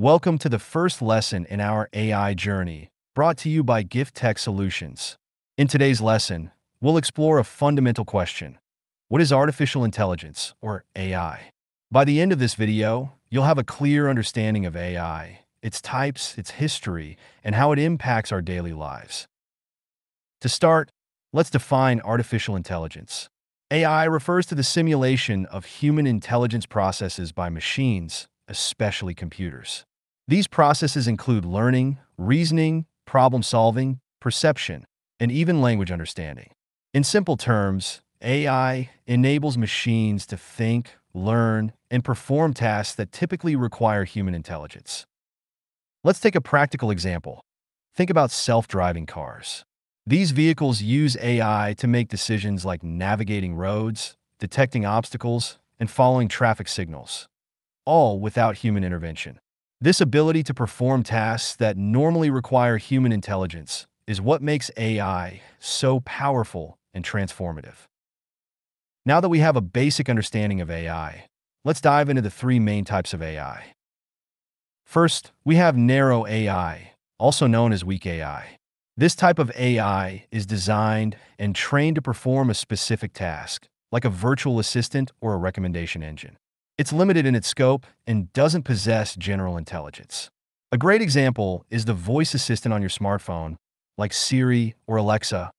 Welcome to the first lesson in our AI journey, brought to you by Gift Tech Solutions. In today's lesson, we'll explore a fundamental question. What is artificial intelligence, or AI? By the end of this video, you'll have a clear understanding of AI, its types, its history, and how it impacts our daily lives. To start, let's define artificial intelligence. AI refers to the simulation of human intelligence processes by machines, especially computers. These processes include learning, reasoning, problem-solving, perception, and even language understanding. In simple terms, AI enables machines to think, learn, and perform tasks that typically require human intelligence. Let's take a practical example. Think about self-driving cars. These vehicles use AI to make decisions like navigating roads, detecting obstacles, and following traffic signals, all without human intervention. This ability to perform tasks that normally require human intelligence is what makes AI so powerful and transformative. Now that we have a basic understanding of AI, let's dive into the three main types of AI. First, we have narrow AI, also known as weak AI. This type of AI is designed and trained to perform a specific task, like a virtual assistant or a recommendation engine. It's limited in its scope and doesn't possess general intelligence. A great example is the voice assistant on your smartphone, like Siri or Alexa.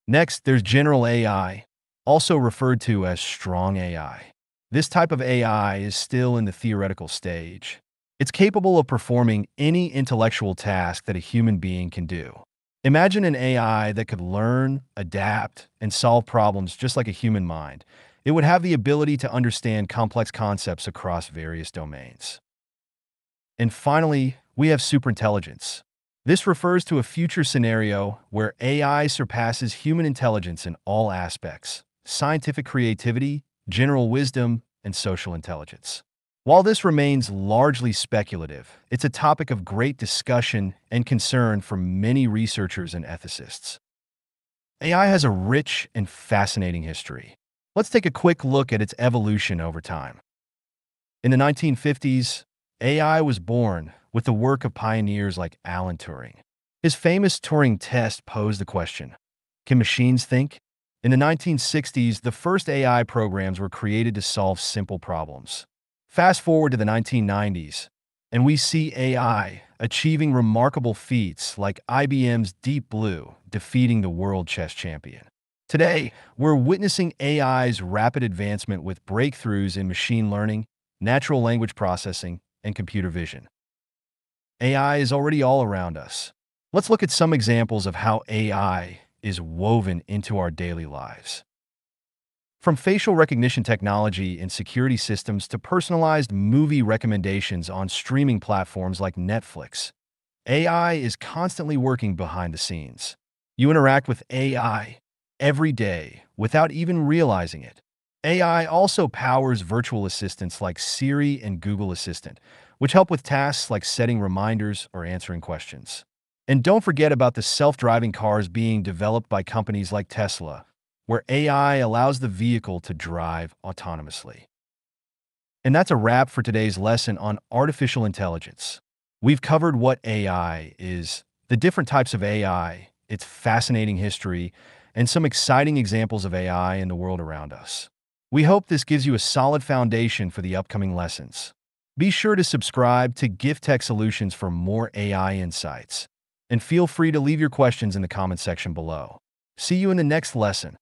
Next, there's general AI, also referred to as strong AI. This type of AI is still in the theoretical stage. It's capable of performing any intellectual task that a human being can do. Imagine an AI that could learn, adapt, and solve problems just like a human mind. It would have the ability to understand complex concepts across various domains. And finally, we have superintelligence. This refers to a future scenario where AI surpasses human intelligence in all aspects: scientific creativity, general wisdom, and social intelligence. While this remains largely speculative, it's a topic of great discussion and concern for many researchers and ethicists. AI has a rich and fascinating history. Let's take a quick look at its evolution over time. In the 1950s, AI was born with the work of pioneers like Alan Turing. His famous Turing test posed the question, can machines think? In the 1960s, the first AI programs were created to solve simple problems. Fast forward to the 1990s, and we see AI achieving remarkable feats like IBM's Deep Blue defeating the world chess champion. Today, we're witnessing AI's rapid advancement with breakthroughs in machine learning, natural language processing, and computer vision. AI is already all around us. Let's look at some examples of how AI is woven into our daily lives. From facial recognition technology in security systems to personalized movie recommendations on streaming platforms like Netflix, AI is constantly working behind the scenes. You interact with AI every day without even realizing it. AI also powers virtual assistants like Siri and Google Assistant, which help with tasks like setting reminders or answering questions. And don't forget about the self-driving cars being developed by companies like Tesla, where AI allows the vehicle to drive autonomously. And that's a wrap for today's lesson on artificial intelligence. We've covered what AI is, the different types of AI, its fascinating history, and some exciting examples of AI in the world around us. We hope this gives you a solid foundation for the upcoming lessons. Be sure to subscribe to Gift Tech Solutions for more AI insights. And feel free to leave your questions in the comment section below. See you in the next lesson.